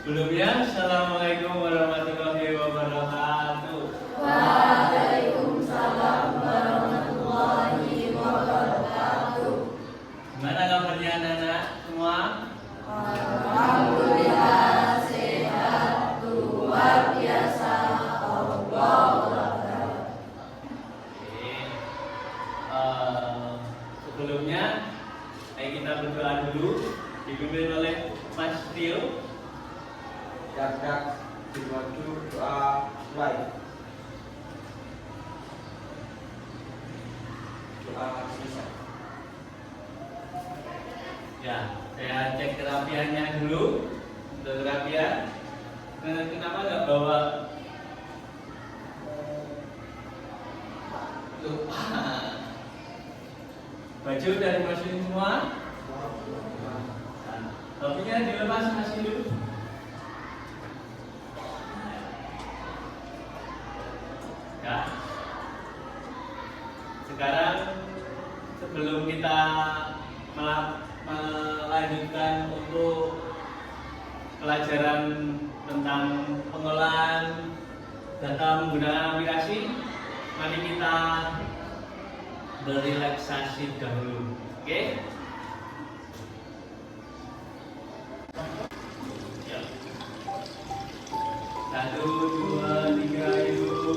Sebelumnya, Assalamualaikum warahmatullahi wabarakatuh. Waalaikumsalam warahmatullahi wabarakatuh. Gimana kabarnya anak-anak semua? Alhamdulillah sehat, luar biasa. Allahu Akbar. Sebelumnya, ayo kita berdoa dulu, dipimpin oleh Mas Tio. Jak dimaju doa mulai. Doa selesai. Ya, saya cek kerapiannya dulu. Untuk kerapian, kenapa nggak bawa? Lupa. Baju dari masukin semua. Topinya dilepas masih dulu. Ya. Sekarang sebelum kita melanjutkan untuk pelajaran tentang pengolahan data menggunakan aplikasi, mari kita berrelaksasi dahulu. Oke? Ya. 1, 2, 3, yuk.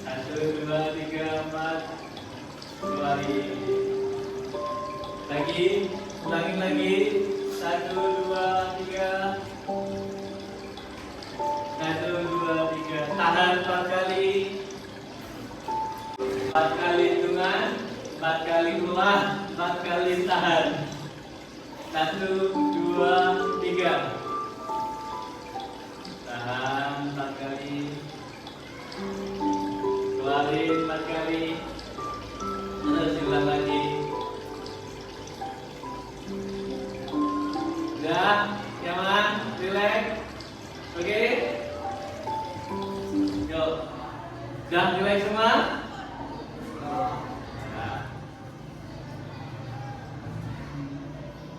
1, 2, 3, 4. Keluarin. Lagi, ulangin lagi. 1, 2, 3. 1, 2, 3. Tahan 4 kali. 4 kali hitungan, 4 kali keluar, 4 kali tahan. 1, 2, 3. Tahan 4 kali. Keluarin 4 kali. Terus ulang lagi. Udah, nyaman, relax. Oke? Yuk. Udah relax semua?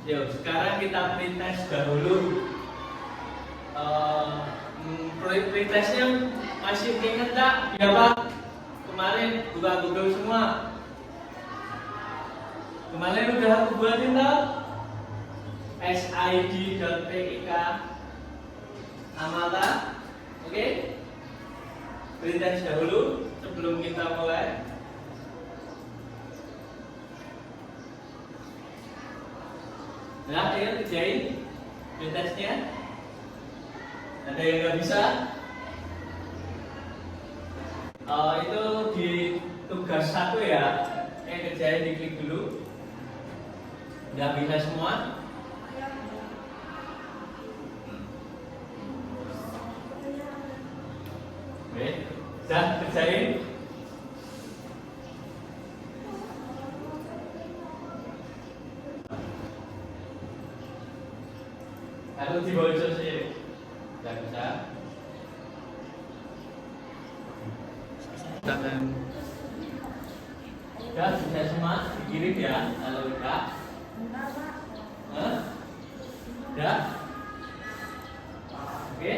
Yuk, sekarang kita pretest dahulu. Pretestnya masih ingat tak? Ya Pak, kemarin buka Google semua. Kemarin udah aku buatin tak? sid.pik Amata. Oke? Pretest dahulu sebelum kita mulai. Nah, ayo kerjain pretestnya. Ada yang nggak bisa? Itu di tugas 1 ya. Kerjain diklik dulu. Nggak bisa semua? Oke, udah kerjain. Lalu di bawah sih, nggak bisa. Udah bisa semua, dikirim ya. Kalau udah, udah, oke,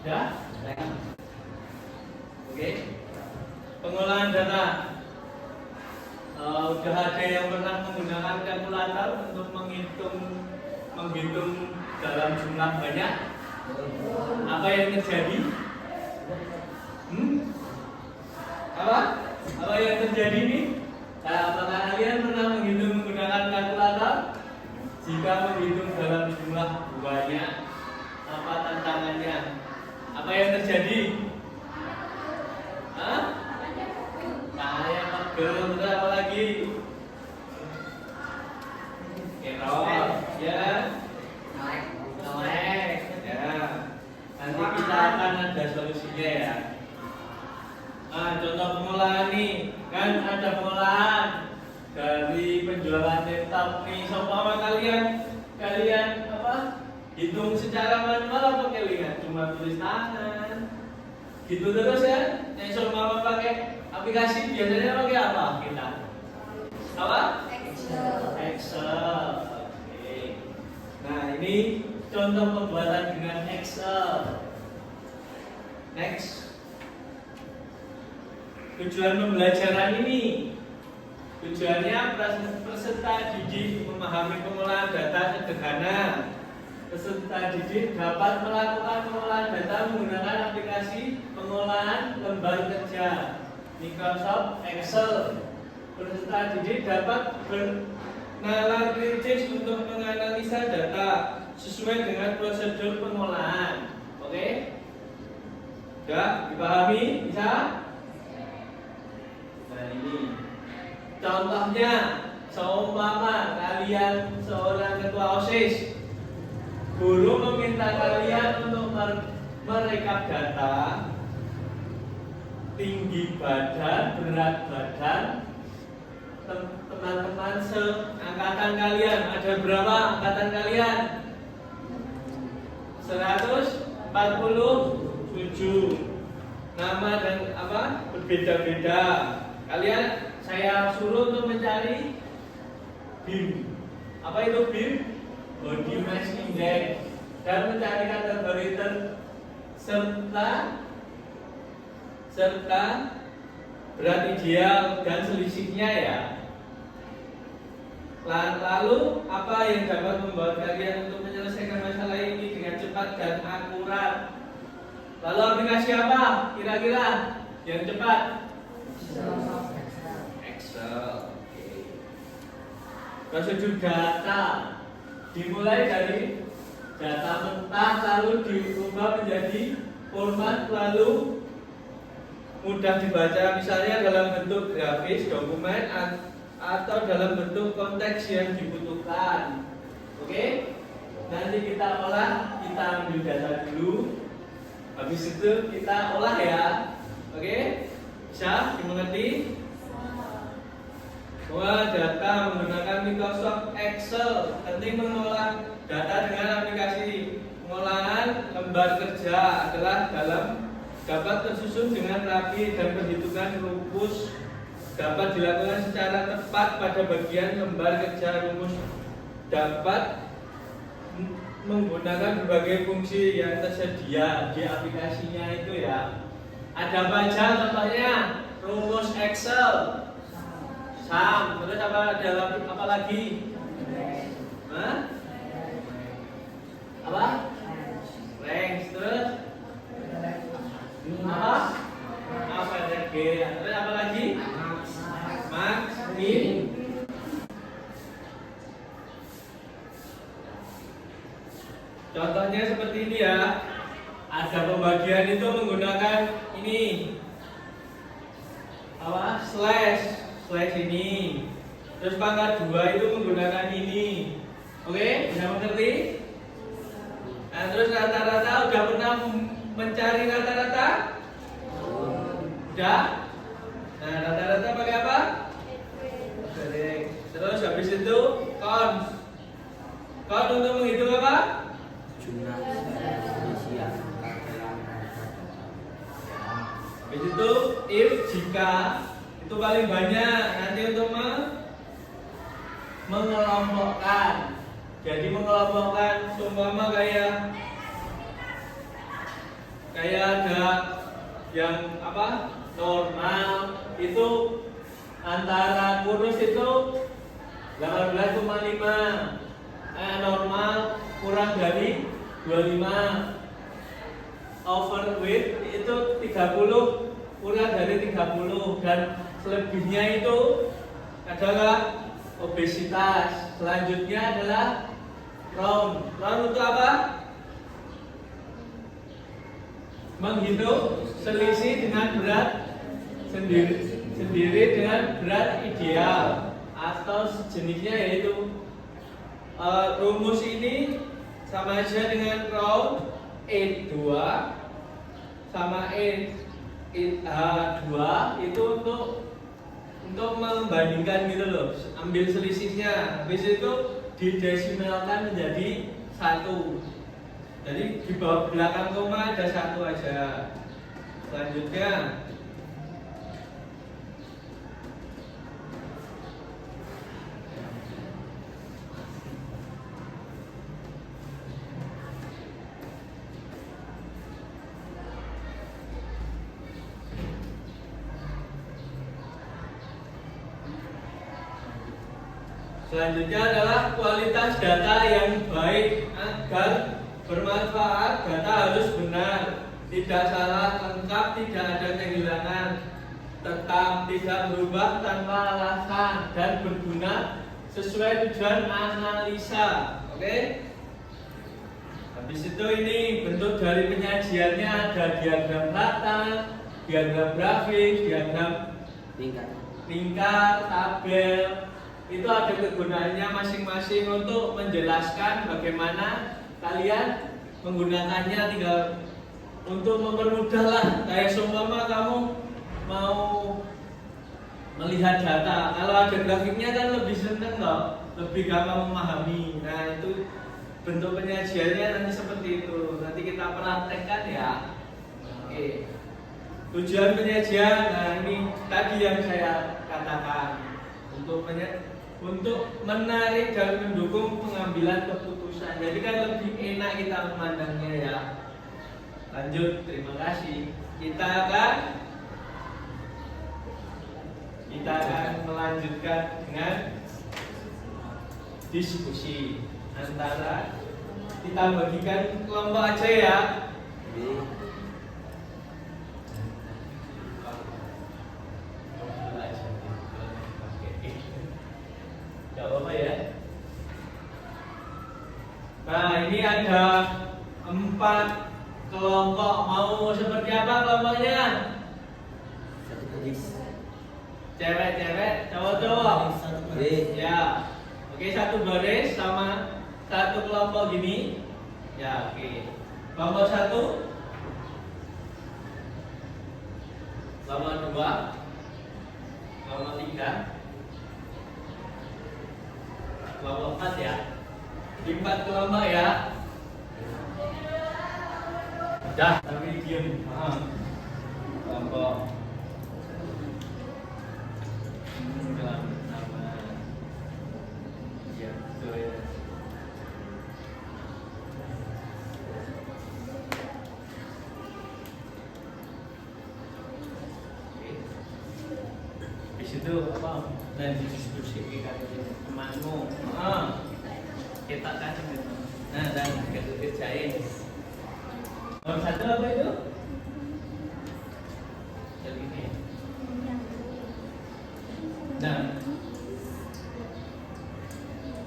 udah, oke. Pengolahan data. Udah ada yang pernah menggunakan kalkulator untuk menghitung dalam jumlah banyak? Apa yang terjadi? Apa yang terjadi nih? Apakah kalian pernah menghitung menggunakan kalkulator? Jika menghitung dalam jumlah banyak, apa tantangannya? Apa yang terjadi? Kayak pegel, apa lagi? Error, ya. Melek, ya. Nanti kita akan ada solusinya ya. Contoh pengolahan nih, kan ada pengolahan dari penjualan laptop nih. Seumpama kalian apa? Hitung secara manual apa kalian? Cuma tulis tangan. Gitu terus ya. Yang seumpama pakai aplikasi biasanya pakai apa kita? Apa? Excel. Excel. Oke. Nah, ini contoh pembuatan dengan Excel. Next. Tujuan pembelajaran ini, tujuannya peserta didik memahami pengolahan data sederhana. Peserta didik dapat melakukan pengolahan data menggunakan aplikasi pengolahan lembar kerja Microsoft Excel. Peserta didik dapat bernalar kritis untuk menganalisa data sesuai dengan prosedur pengolahan. Oke? Ya, dipahami? Bisa? Nah ini contohnya, seumpama kalian seorang ketua OSIS, guru meminta kalian untuk merekap data tinggi badan, berat badan teman-teman seangkatan kalian. Ada berapa angkatan kalian? 147. Nama dan apa berbeda-beda. Kalian saya suruh untuk mencari BIM. Apa itu BIM? Body Mass Index, dan mencari kategori serta berat ideal dan selisihnya ya. Lalu apa yang dapat membuat kalian untuk menyelesaikan masalah ini dengan cepat dan akurat? Lalu aplikasi apa kira-kira yang cepat? Excel. Oke. Prosedur data dimulai dari data mentah lalu diubah menjadi format lalu mudah dibaca, misalnya dalam bentuk grafis, dokumen, atau dalam bentuk konteks yang dibutuhkan. Oke? Nanti kita olah, kita ambil data dulu. Habis itu kita olah ya. Oke? Bisa dimengerti? Mengolah data menggunakan Microsoft Excel. Penting mengolah data dengan aplikasi pengolahan lembar kerja adalah dapat tersusun dengan rapi dan perhitungan rumus dapat dilakukan secara tepat pada bagian lembar kerja. Rumus dapat menggunakan berbagai fungsi yang tersedia di aplikasinya itu ya. Ada apa aja contohnya? Rumus Excel, sum, terus apa lagi? Hah? Apa? Range, terus apa? Apa G? Terus apa lagi? Max, min. Contohnya seperti ini ya. Ada pembagian itu menggunakan ini. Apa? Slash ini. Terus pangkat 2 itu menggunakan ini. Oke, bisa mengerti? Nah, terus rata-rata udah pernah mencari rata-rata? Udah? Nah, rata-rata pakai apa? Terus habis itu count untuk menghitung apa? Jumlah Indonesia. Habis itu if jika itu paling banyak, nanti untuk mengelompokkan. Jadi mengelompokkan seumpama kayak ada yang apa? Normal itu antara kurus itu 18,5. Normal kurang dari 25. Overweight itu 30 kurang dari 30, dan selebihnya itu adalah obesitas. Selanjutnya adalah round. Round itu apa? Menghitung selisih dengan berat sendiri dengan berat ideal atau sejenisnya, yaitu rumus ini sama aja dengan round E2 sama E2 itu untuk membandingkan gitu loh, ambil selisihnya, habis itu didesimalkan menjadi 1. Jadi di bawah belakang koma ada 1 aja. Selanjutnya Selanjutnya adalah kualitas data yang baik. Agar bermanfaat, data harus benar, tidak salah, lengkap, tidak ada kehilangan, tetap, tidak berubah tanpa alasan, dan berguna sesuai tujuan analisa. Oke? Habis itu ini bentuk dari penyajiannya ada diagram rata, diagram grafis, diagram lingkar, tabel. Itu ada kegunaannya masing-masing untuk menjelaskan bagaimana kalian menggunakannya. Tinggal untuk mempermudah lah. Kayak seumpama kamu mau melihat data, kalau ada grafiknya kan lebih seneng loh, lebih gampang memahami. Nah itu bentuk penyajiannya nanti seperti itu. Nanti kita praktekkan ya. Oke. Tujuan penyajian, nah ini tadi yang saya katakan untuk menarik dan mendukung pengambilan keputusan. Jadi kan lebih enak kita memandangnya ya. Lanjut, terima kasih. Kita akan melanjutkan dengan diskusi antara, kita bagikan kelompok aja ya. Gak apa-apa ya. Nah ini ada 4 kelompok. Mau seperti apa kelompoknya? Satu baris. Cewek-cewek, cowok-cowok. Ya. Oke, satu baris sama satu kelompok gini. Ya, oke. Kelompok 1, kelompok 2, kelompok 3, kelompok 4 ya. 4 kelompok ya. Dah, tapi diam. Kelompok nama. Ya, betul ya. Di situ apa? Dan didiskusikan temanmu. Kita kasih gitu. Nah, dan kita kerjain. Nomor 1 apa itu? Jadi ini. Nah,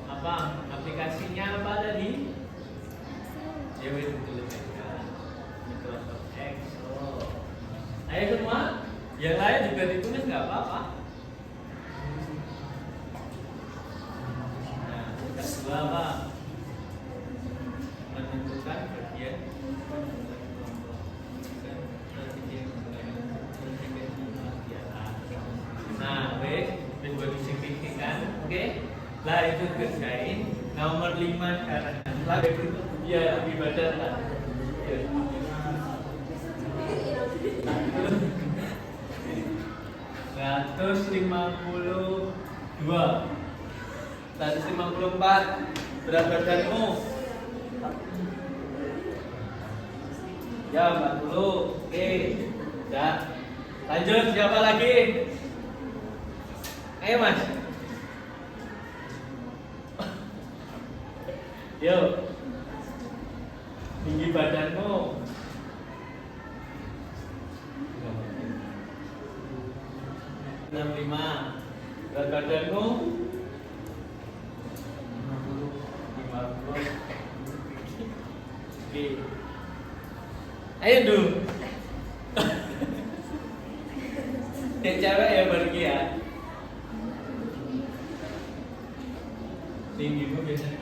apa aplikasinya apa tadi? Ya betul kan. Microsoft Excel. Ayo semua, yang lain juga ditulis nggak apa-apa. Nah, kedua apa? Menentukan bagian nah, wes buat disignifikan, oke? Lah itu kerjain. Nomor 5 sekarang. Lah itu ya lebih badan lah. 152, 154. Berat badanmu? Ya 40. Oke. Ya. Lanjut, siapa lagi? Ayo Mas. Yuk. Tinggi badanmu? 65. Berat badanmu? 50. Oke. Ayo dong. Cek cewek ya pergi ya. Tinggimu biasanya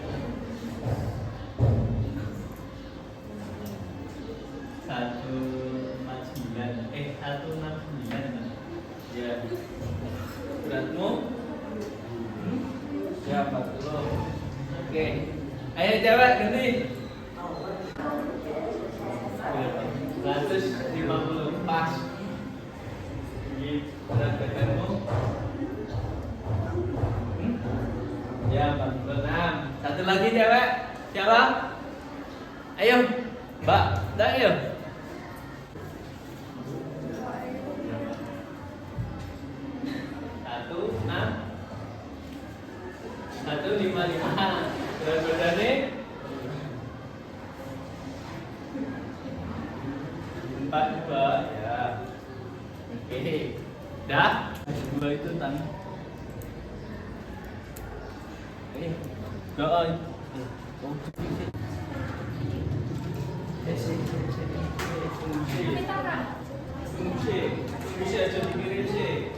149, 169. Ya. Beratmu? Ya 40. Oke. Ayo cewek ganti. 150 pas. Ini berat badanmu? Ya 46. Satu lagi cewek. Siapa? Ayo Mbak, dah ayo. Empat juga ya. Oke. Dah. Dua itu tangan. Doa. Fungsi aja dikirim sih.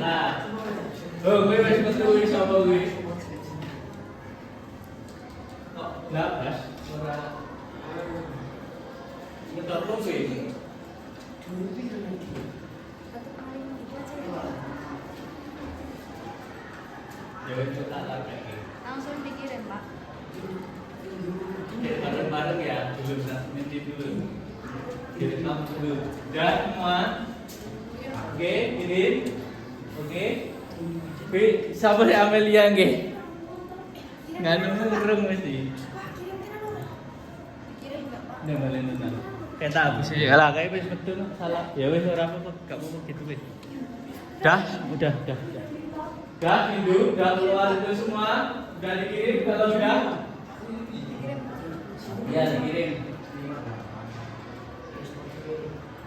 Nah, gue masih ketemu sama gue. Oh, nggak pas. Nggak kopi. Jangan cerita lagi. Langsung dikirim, Pak. Ya, bareng-bareng ya, dulu nanti dulu. Kirim dulu. Dan semua. Oke, kirim. Oke. Sabar ya Amelia nggih. Nganu murung mesti. Dikirim nggak, Pak? Udah balen tenan. Kayak tak habis ya lah, kayak wis betul salah. Ya wis ora apa-apa, gak apa-apa gitu wis. Udah. Dah, Hindu, udah keluar itu semua. Udah dikirim kalau udah. Dikirim. Iya, dikirim.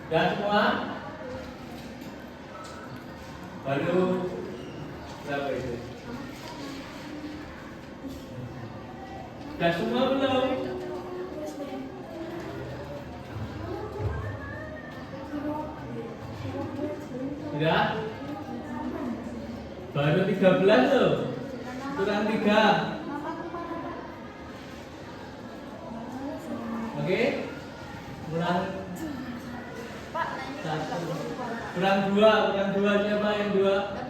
Udah semua. Baru berapa itu? Udah semua belum? Udah? Baru 13 loh. Kurang 3. Oke? Kurang Pak, nanya satu. Kurang 2 siapa yang 2?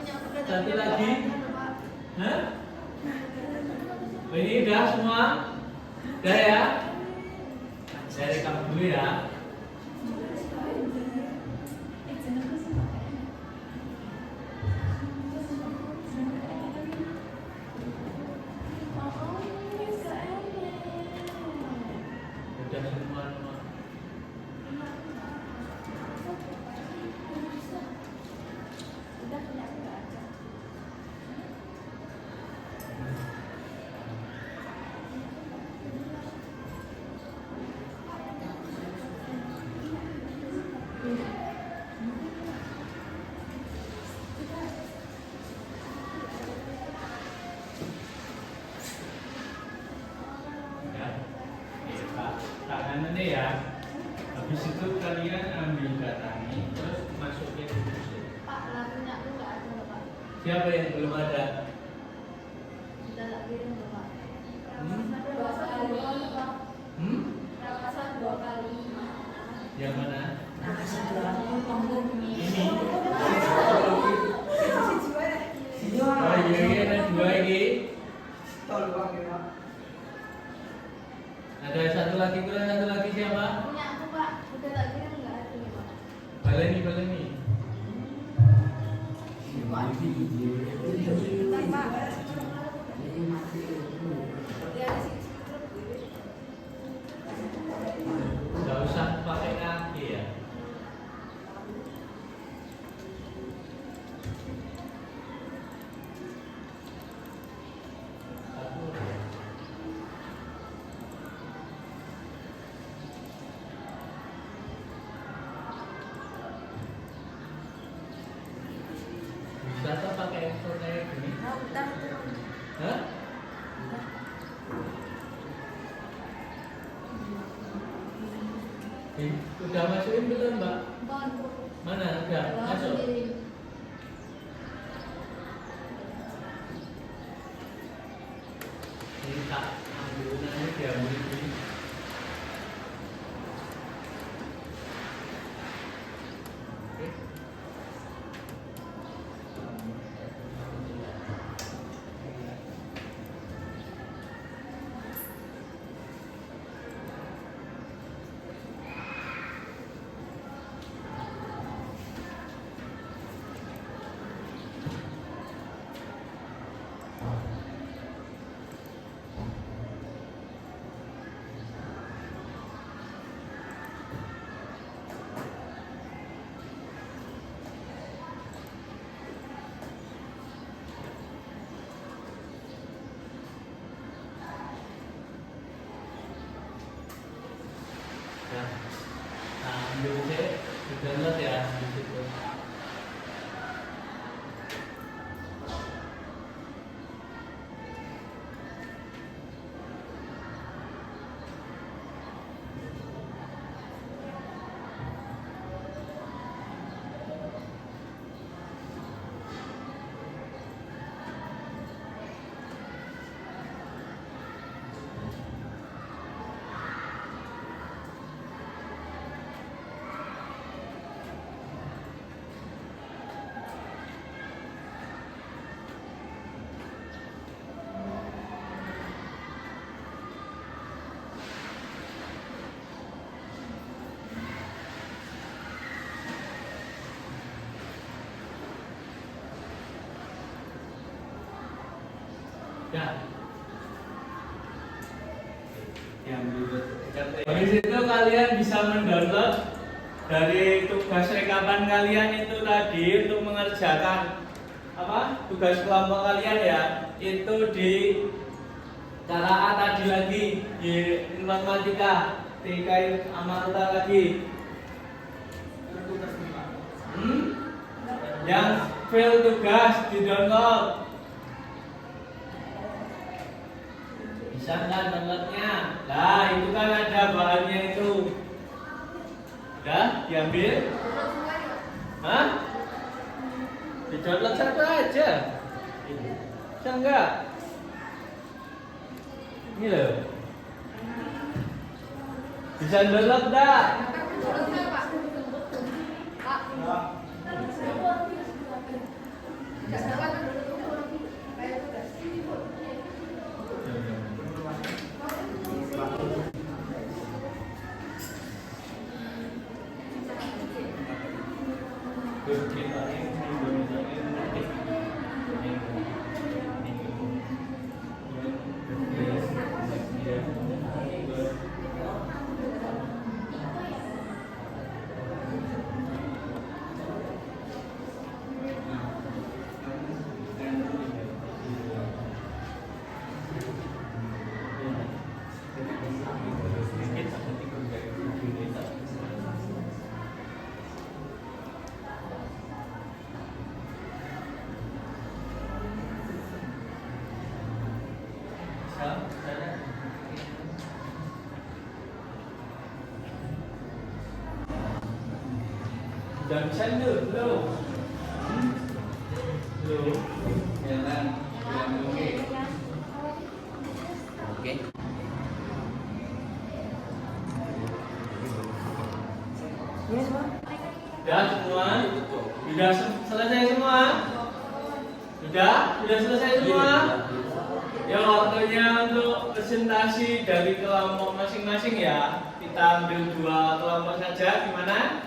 Satu lagi. Hah? Ini udah semua? Udah ya? Saya rekam dulu ya. Udah semua. Udah punya enggak aja. Ya. Iya, Pak. Tangan ini ya. Habis itu kalian ambil datanya, terus masukin ke mesin. Pak, lagunya aku enggak ada, Pak. Siapa yang belum ada? Udah tak kirim, Pak. Hmm? 2 kali, Pak. Hmm? Rakasan 2 kali. Yang mana? Ini. Oh iya, ada 2 ini. Ada satu lagi, kurang satu lagi siapa? Punya aku, Pak. Udah tak kirim enggak ada, Pak. Baleni. Bentar, Pak. Ya, di sini. Gak usah pakai kaki ya. Satu. Bisa tuh pakai handphone kayak gini? Udah. Hah? Udah masukin belum, Mbak? Bon. Mana? Udah masuk. Ini tak ambil nanti diambil ini. Oke. Ya. Dari situ kalian bisa mendownload dari tugas rekaman kalian itu tadi untuk mengerjakan apa tugas kelompok kalian ya, itu di cara A tadi lagi di informatika TK Amarta lagi. Yang file tugas di download. Bisa nggak downloadnya? Nah itu kan ada bahannya itu. Udah diambil? Hah? Di download satu aja. Bisa nggak? Ini loh. Bisa download nggak? Jangan canda belum. Belum. Jalan. Oke. Oke. Sudah semua? Sudah selesai semua? Sudah selesai semua? Ya waktunya untuk presentasi dari kelompok masing-masing ya. Kita ambil 2 kelompok saja, gimana?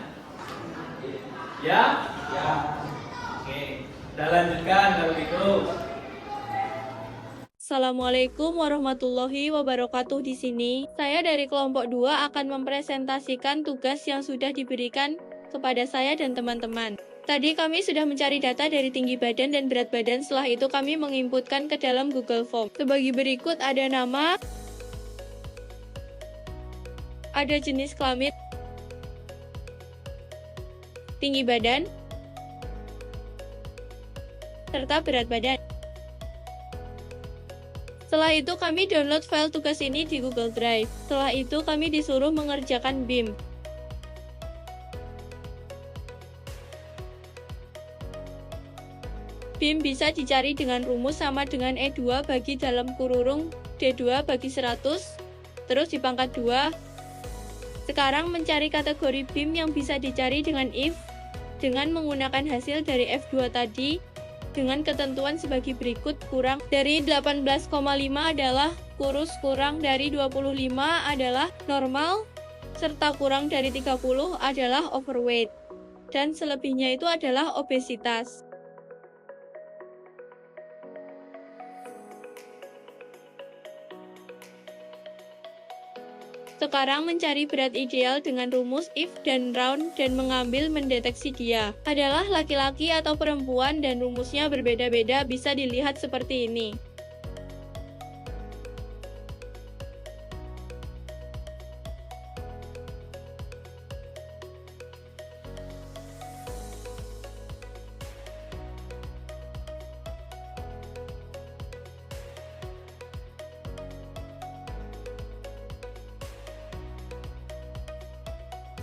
Ya? Ya. Oke. Kita lanjutkan kalau gitu. Assalamualaikum warahmatullahi wabarakatuh. Di sini, saya dari kelompok 2 akan mempresentasikan tugas yang sudah diberikan kepada saya dan teman-teman. Tadi kami sudah mencari data dari tinggi badan dan berat badan, setelah itu kami menginputkan ke dalam Google Form. Sebagai berikut ada nama, ada jenis kelamin, tinggi badan, serta berat badan. Setelah itu kami download file tugas ini di Google Drive. Setelah itu kami disuruh mengerjakan BIM. BIM bisa dicari dengan rumus sama dengan E2 bagi dalam kurung D2 bagi 100, terus dipangkat 2. Sekarang mencari kategori BIM yang bisa dicari dengan if, dengan menggunakan hasil dari F2 tadi, dengan ketentuan sebagai berikut: kurang dari 18,5 adalah kurus, kurang dari 25 adalah normal, serta kurang dari 30 adalah overweight, dan selebihnya itu adalah obesitas. Sekarang mencari berat ideal dengan rumus if dan round dan mengambil mendeteksi dia adalah laki-laki atau perempuan, dan rumusnya berbeda-beda, bisa dilihat seperti ini.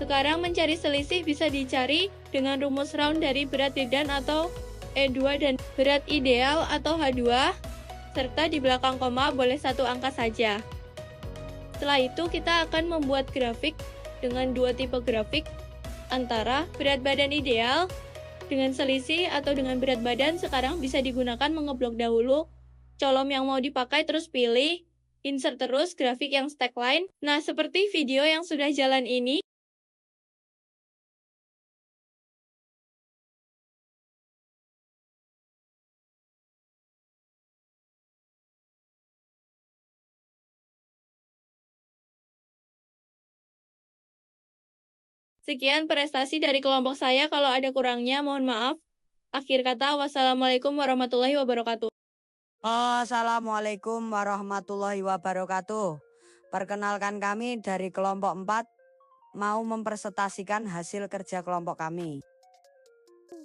Sekarang mencari selisih bisa dicari dengan rumus round dari berat dedan atau E2 dan berat ideal atau H2, serta di belakang koma boleh satu angka saja. Setelah itu kita akan membuat grafik dengan dua tipe grafik, antara berat badan ideal dengan selisih atau dengan berat badan. Sekarang bisa digunakan mengeblok dahulu colom yang mau dipakai, terus pilih, insert terus grafik yang stack line. Nah, seperti video yang sudah jalan ini. Sekian prestasi dari kelompok saya, kalau ada kurangnya mohon maaf. Akhir kata, wassalamualaikum warahmatullahi wabarakatuh. Assalamualaikum warahmatullahi wabarakatuh. Perkenalkan, kami dari kelompok 4 mau mempresentasikan hasil kerja kelompok kami.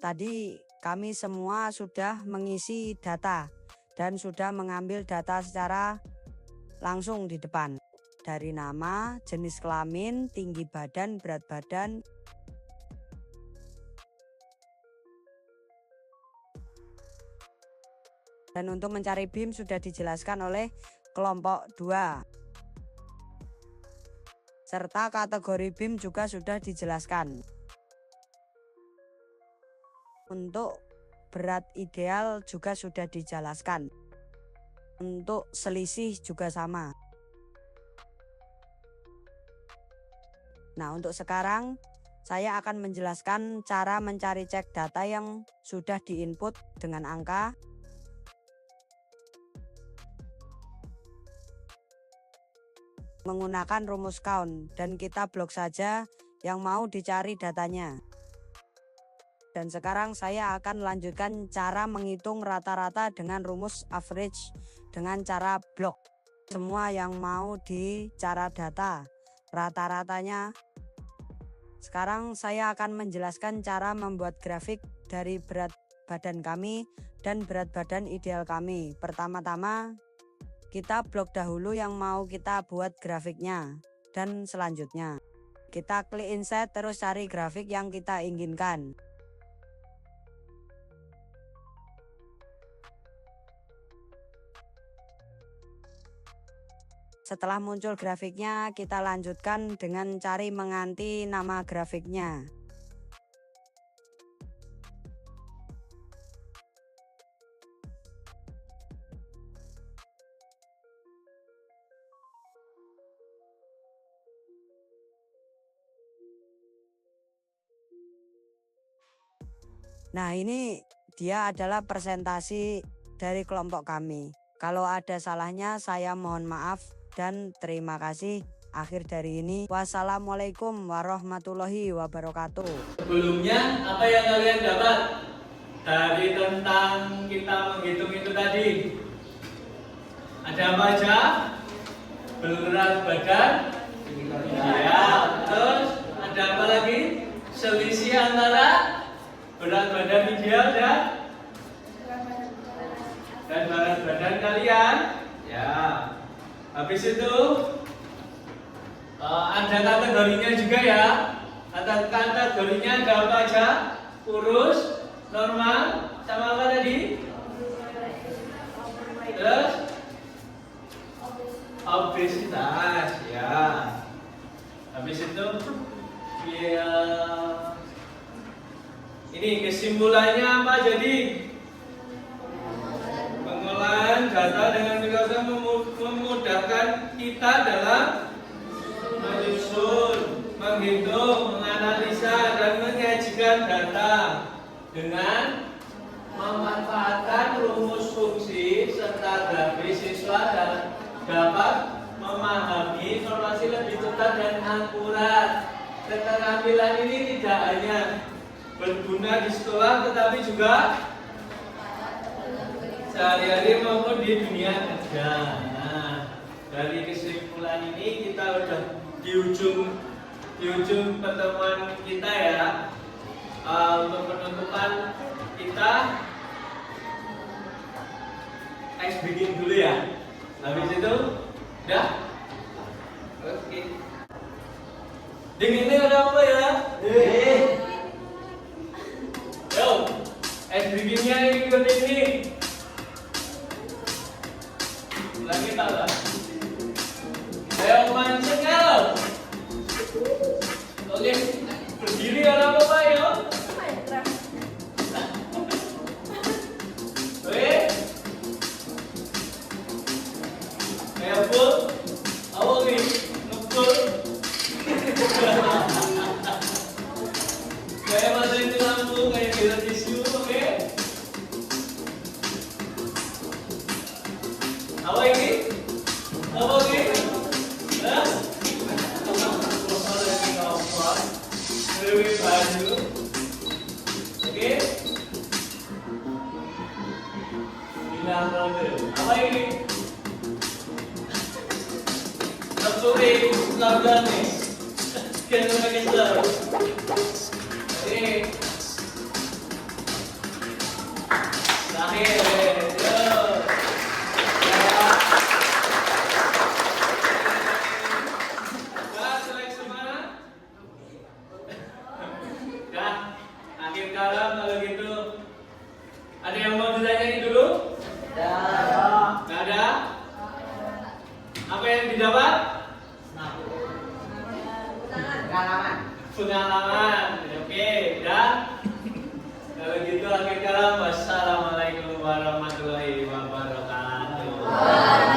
Tadi kami semua sudah mengisi data dan sudah mengambil data secara langsung di depan. Dari nama, jenis kelamin, tinggi badan, berat badan. Dan untuk mencari BIM sudah dijelaskan oleh kelompok 2. Serta kategori BIM juga sudah dijelaskan. Untuk berat ideal juga sudah dijelaskan. Untuk selisih juga sama. Nah, untuk sekarang saya akan menjelaskan cara mencari cek data yang sudah diinput dengan angka. Menggunakan rumus count, dan kita blok saja yang mau dicari datanya. Dan sekarang saya akan lanjutkan cara menghitung rata-rata dengan rumus average dengan cara blok. Semua yang mau di cara data rata-ratanya. Sekarang saya akan menjelaskan cara membuat grafik dari berat badan kami dan berat badan ideal kami. Pertama-tama kita blok dahulu yang mau kita buat grafiknya, dan selanjutnya kita klik insert terus cari grafik yang kita inginkan. Setelah muncul grafiknya, kita lanjutkan dengan cari mengganti nama grafiknya. Nah, ini dia adalah presentasi dari kelompok kami. Kalau ada salahnya saya mohon maaf dan terima kasih. Akhir dari ini, wassalamualaikum warahmatullahi wabarakatuh. Sebelumnya, apa yang kalian dapat dari tentang kita menghitung itu tadi? Ada apa aja? Berat badan, ya. Terus ada apa lagi? Selisih antara berat badan ideal dan berat badan kalian, ya. Habis itu ada kategorinya juga ya. Kategorinya ada apa aja? Kurus, normal, sama apa tadi? Terus obesitas, ya. Habis itu ya, ini kesimpulannya apa jadi? Pengolahan data dengan Microsoft memudahkan kita dalam menyusun, menghitung, menganalisa, dan menyajikan data dengan memanfaatkan rumus fungsi serta grafis. Siswa dan dapat memahami informasi lebih cepat dan akurat. Keterampilan ini tidak hanya berguna di sekolah, tetapi juga sehari-hari maupun di dunia kerja. Nah, dari kesimpulan ini kita udah di ujung pertemuan kita ya. Untuk penutupan kita ice breaking dulu ya. Habis itu udah? Oke. Dinginnya ada apa ya? Yo, es dinginnya ikut ini. Lagi tak lah. Ayo mancing kau. Oke, berdiri ada apa ya? Oke. Kayak full. Apa nih? Ngefull. Kayak masukin lampu, kayak bila tisu, oke? Apa ini? Apa ini? Hah? Lebih baju, oke? Bilang dulu. Apa ini? Tertulis slogan nih. Kita pakai slogan. Oke. Terakhir, yo. Akhir kalam kalau gitu. Ada yang mau ditanyain dulu? Nggak ada? Apa yang didapat? Pengalaman. Oke, dan kalau gitu akhir kalam. Wassalamualaikum warahmatullahi wabarakatuh.